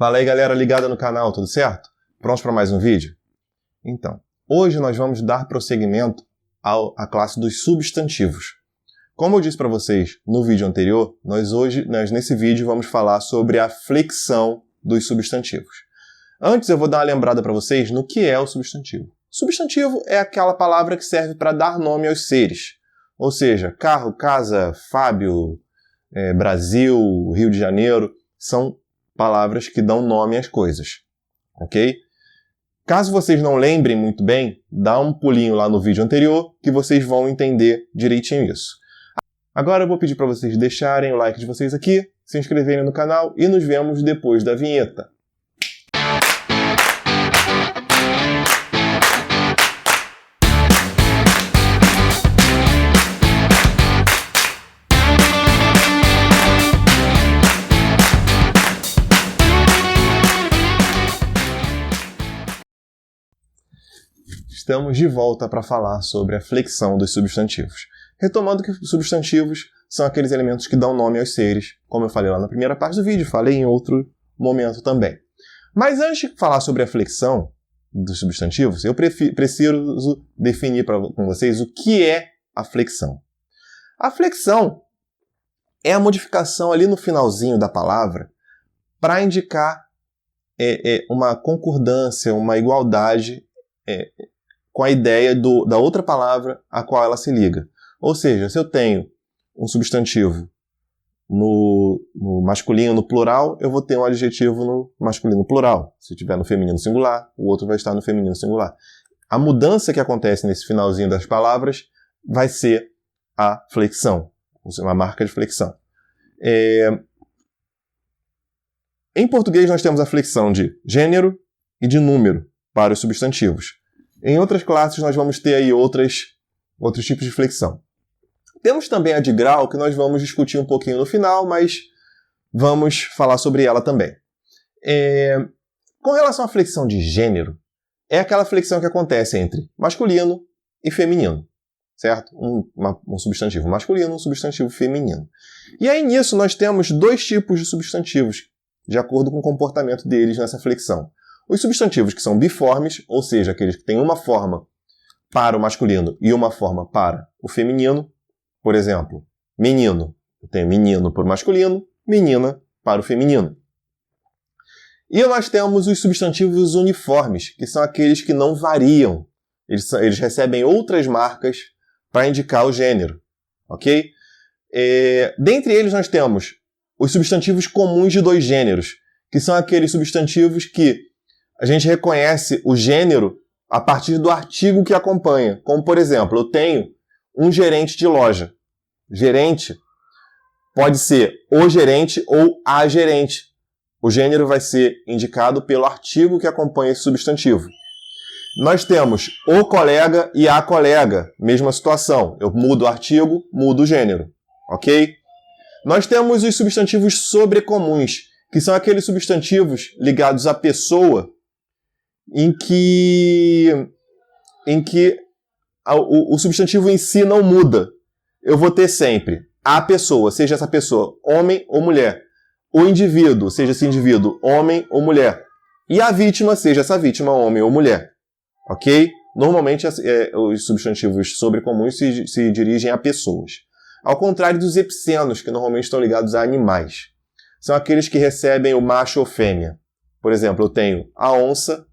Fala aí, galera ligada no canal, tudo certo? Prontos para mais um vídeo? Então, hoje nós vamos dar prosseguimento à classe dos substantivos. Como eu disse para vocês no vídeo anterior, nós nesse vídeo vamos falar sobre a flexão dos substantivos. Antes eu vou dar uma lembrada para vocês no que é o substantivo. Substantivo é aquela palavra que serve para dar nome aos seres. Ou seja, carro, casa, Fábio, Brasil, Rio de Janeiro, são palavras que dão nome às coisas, ok? Caso vocês não lembrem muito bem, dá um pulinho lá no vídeo anterior que vocês vão entender direitinho isso. Agora eu vou pedir para vocês deixarem o like de vocês aqui, se inscreverem no canal e nos vemos depois da vinheta. Estamos de volta para falar sobre a flexão dos substantivos. Retomando que os substantivos são aqueles elementos que dão nome aos seres, como eu falei lá na primeira parte do vídeo, falei em outro momento também. Mas antes de falar sobre a flexão dos substantivos, eu preciso definir com vocês o que é a flexão. A flexão é a modificação ali no finalzinho da palavra para indicar uma concordância, uma igualdade com a ideia da outra palavra a qual ela se liga. Ou seja, se eu tenho um substantivo no masculino no plural, eu vou ter um adjetivo no masculino plural. Se tiver no feminino singular, o outro vai estar no feminino singular. A mudança que acontece nesse finalzinho das palavras vai ser a flexão, uma marca de flexão. Em português nós temos a flexão de gênero e de número para os substantivos. Em outras classes nós vamos ter aí outros tipos de flexão. Temos também a de grau, que nós vamos discutir um pouquinho no final, mas vamos falar sobre ela também. Com relação à flexão de gênero, é aquela flexão que acontece entre masculino e feminino, certo? Um substantivo masculino, um substantivo feminino. E aí nisso nós temos dois tipos de substantivos, de acordo com o comportamento deles nessa flexão. Os substantivos que são biformes, ou seja, aqueles que têm uma forma para o masculino e uma forma para o feminino. Por exemplo, menino. Eu tenho menino para o masculino, menina para o feminino. E nós temos os substantivos uniformes, que são aqueles que não variam. Eles recebem outras marcas para indicar o gênero. Ok? Dentre eles nós temos os substantivos comuns de dois gêneros, que são aqueles substantivos que a gente reconhece o gênero a partir do artigo que acompanha. Como, por exemplo, eu tenho um gerente de loja. Gerente pode ser o gerente ou a gerente. O gênero vai ser indicado pelo artigo que acompanha esse substantivo. Nós temos o colega e a colega. Mesma situação. Eu mudo o artigo, mudo o gênero. Ok? Nós temos os substantivos sobrecomuns, que são aqueles substantivos ligados à pessoa em que o substantivo em si não muda. Eu vou ter sempre a pessoa, seja essa pessoa homem ou mulher. O indivíduo, seja esse indivíduo homem ou mulher. E a vítima, seja essa vítima homem ou mulher. Ok? Normalmente os substantivos sobrecomuns se dirigem a pessoas. Ao contrário dos epicenos, que normalmente estão ligados a animais. São aqueles que recebem o macho ou fêmea. Por exemplo, eu tenho a onça,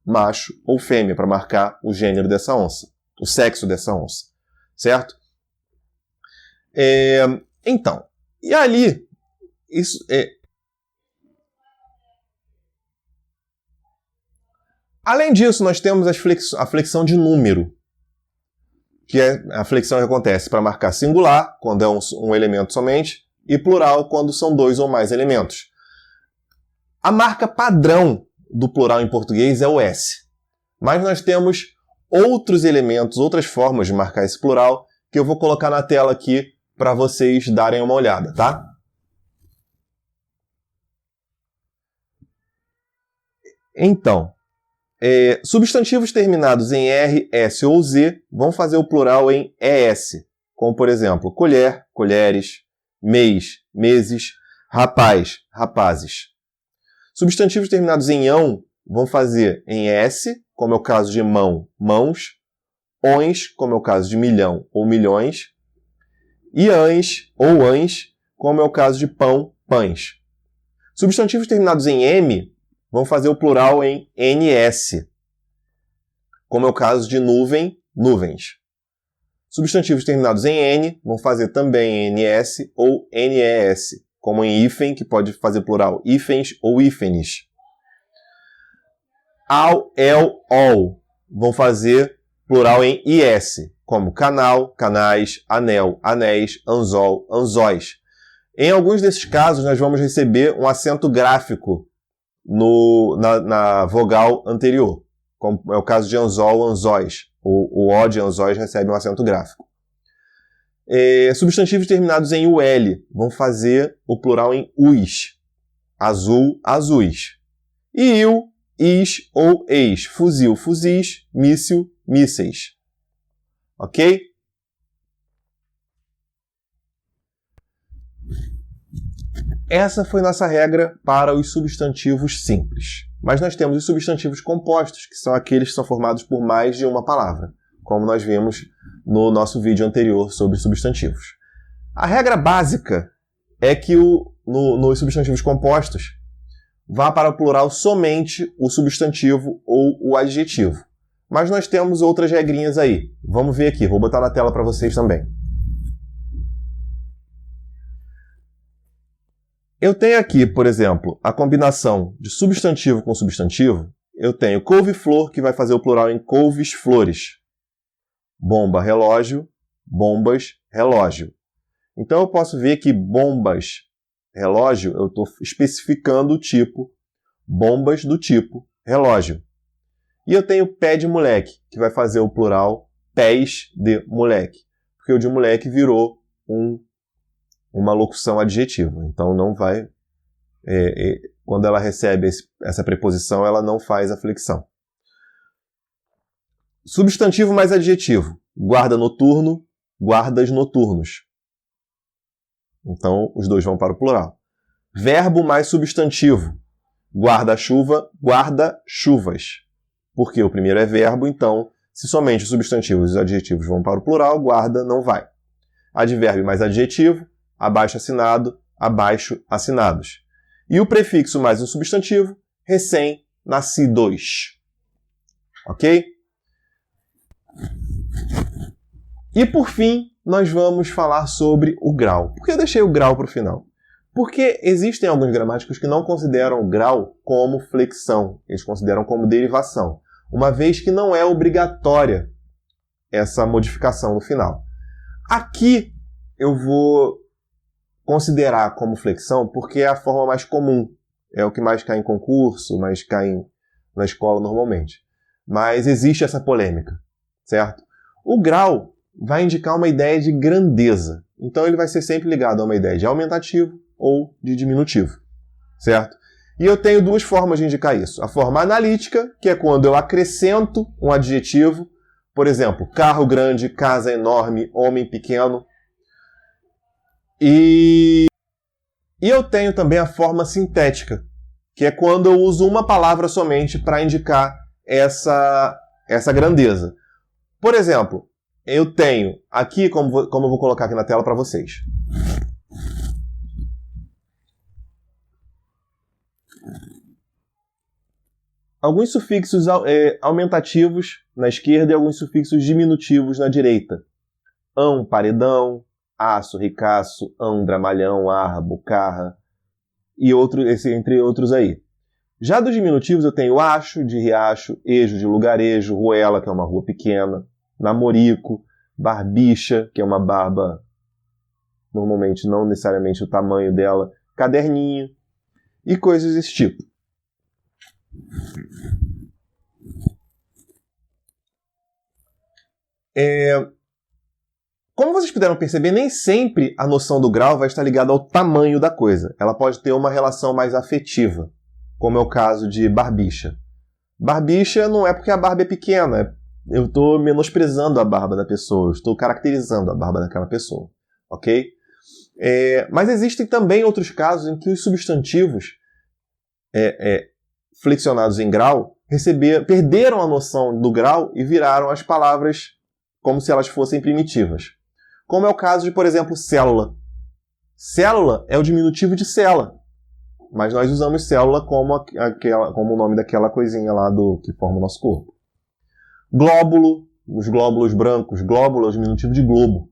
macho ou fêmea, para marcar o gênero dessa onça, o sexo dessa onça, certo? Então, e ali, além disso, nós temos a flexão de número, que é a flexão que acontece para marcar singular, quando é um elemento somente, e plural, quando são dois ou mais elementos. A marca padrão do plural em português é o S. Mas nós temos outros elementos, outras formas de marcar esse plural, que eu vou colocar na tela aqui para vocês darem uma olhada, tá? Então, substantivos terminados em R, S ou Z vão fazer o plural em ES, como por exemplo, colher, colheres, mês, meses, rapaz, rapazes. Substantivos terminados em ão vão fazer em S, como é o caso de mão, mãos, ons, como é o caso de milhão ou milhões, e ãs ou ãs, como é o caso de pão, pães. Substantivos terminados em M vão fazer o plural em NS, como é o caso de nuvem, nuvens. Substantivos terminados em N vão fazer também NS ou NES, como em hífen, que pode fazer plural hífens ou hífenes. Ao, el, ol vão fazer plural em IS, como canal, canais, anel, anéis, anzol, anzóis. Em alguns desses casos, nós vamos receber um acento gráfico na vogal anterior, como é o caso de anzol, anzóis. O O de anzóis recebe um acento gráfico. Substantivos terminados em UL vão fazer o plural em US. Azul, azuis. E il, is ou eis. Fuzil, fuzis. Míssil, mísseis. Ok? Essa foi nossa regra para os substantivos simples. Mas nós temos os substantivos compostos, que são aqueles que são formados por mais de uma palavra, como nós vimos no nosso vídeo anterior sobre substantivos. A regra básica é que nos substantivos compostos vá para o plural somente o substantivo ou o adjetivo. Mas nós temos outras regrinhas aí. Vamos ver aqui, vou botar na tela para vocês também. Eu tenho aqui, por exemplo, a combinação de substantivo com substantivo. Eu tenho couve-flor, que vai fazer o plural em couves, flores. Bomba, relógio. Bombas, relógio. Então eu posso ver que bombas, relógio, eu estou especificando o tipo. Bombas do tipo relógio. E eu tenho pé de moleque, que vai fazer o plural pés de moleque. Porque o de moleque virou uma locução adjetiva. Então não vai... quando ela recebe essa preposição, ela não faz a flexão. Substantivo mais adjetivo. Guarda noturno, guardas noturnos. Então os dois vão para o plural. Verbo mais substantivo. Guarda-chuva, guarda-chuvas. Porque o primeiro é verbo, então se somente os substantivos e os adjetivos vão para o plural, guarda não vai. Advérbio mais adjetivo. Abaixo assinado, abaixo assinados. E o prefixo mais um substantivo, recém-nascidos. Ok? E por fim, nós vamos falar sobre o grau. Por que eu deixei o grau para o final? Porque existem alguns gramáticos que não consideram o grau como flexão, eles consideram como derivação, uma vez que não é obrigatória essa modificação no final. Aqui eu vou considerar como flexão porque é a forma mais comum. É o que mais cai em concurso, mais cai na escola normalmente. Mas existe essa polêmica, certo? O grau vai indicar uma ideia de grandeza. Então ele vai ser sempre ligado a uma ideia de aumentativo ou de diminutivo, certo? E eu tenho duas formas de indicar isso. A forma analítica, que é quando eu acrescento um adjetivo. Por exemplo, carro grande, casa enorme, homem pequeno. E eu tenho também a forma sintética, que é quando eu uso uma palavra somente para indicar essa grandeza. Por exemplo, eu tenho aqui, como eu vou colocar aqui na tela para vocês. Alguns sufixos aumentativos na esquerda e alguns sufixos diminutivos na direita. Paredão, aço, ricaço, andra, malhão, arbo, carra e entre outros aí. Já dos diminutivos eu tenho acho, de riacho, ejo, de lugarejo, ruela, que é uma rua pequena, namorico, barbicha, que é uma barba, normalmente não necessariamente o tamanho dela, caderninho e coisas desse tipo. Como vocês puderam perceber, nem sempre a noção do grau vai estar ligada ao tamanho da coisa. Ela pode ter uma relação mais afetiva, como é o caso de barbicha. Barbicha não é porque a barba é pequena, eu estou menosprezando a barba da pessoa, eu estou caracterizando a barba daquela pessoa, ok? Mas existem também outros casos em que os substantivos flexionados em grau perderam a noção do grau e viraram as palavras como se elas fossem primitivas. Como é o caso de, por exemplo, célula. Célula é o diminutivo de cela, mas nós usamos célula como o nome daquela coisinha lá que forma o nosso corpo. Glóbulo, os glóbulos brancos, glóbulo é o diminutivo de globo.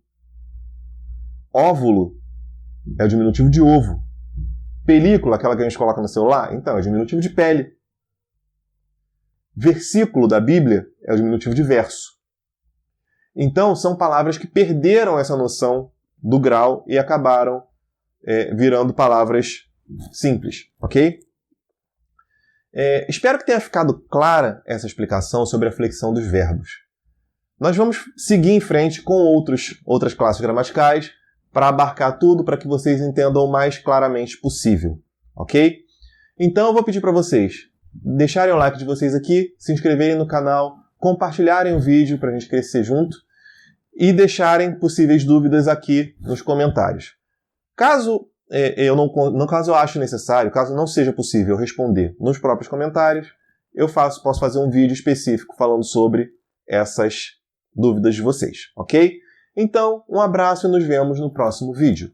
Óvulo é o diminutivo de ovo. Película, aquela que a gente coloca no celular, então é o diminutivo de pele. Versículo da Bíblia é o diminutivo de verso. Então, são palavras que perderam essa noção do grau e acabaram virando palavras simples, ok? Espero que tenha ficado clara essa explicação sobre a flexão dos verbos. Nós vamos seguir em frente com outras classes gramaticais para abarcar tudo para que vocês entendam o mais claramente possível, ok? Então, eu vou pedir para vocês deixarem o like de vocês aqui, se inscreverem no canal, compartilharem o vídeo para a gente crescer junto e deixarem possíveis dúvidas aqui nos comentários. Caso eu ache necessário, caso não seja possível responder nos próprios comentários, eu posso fazer um vídeo específico falando sobre essas dúvidas de vocês, ok? Então, um abraço e nos vemos no próximo vídeo.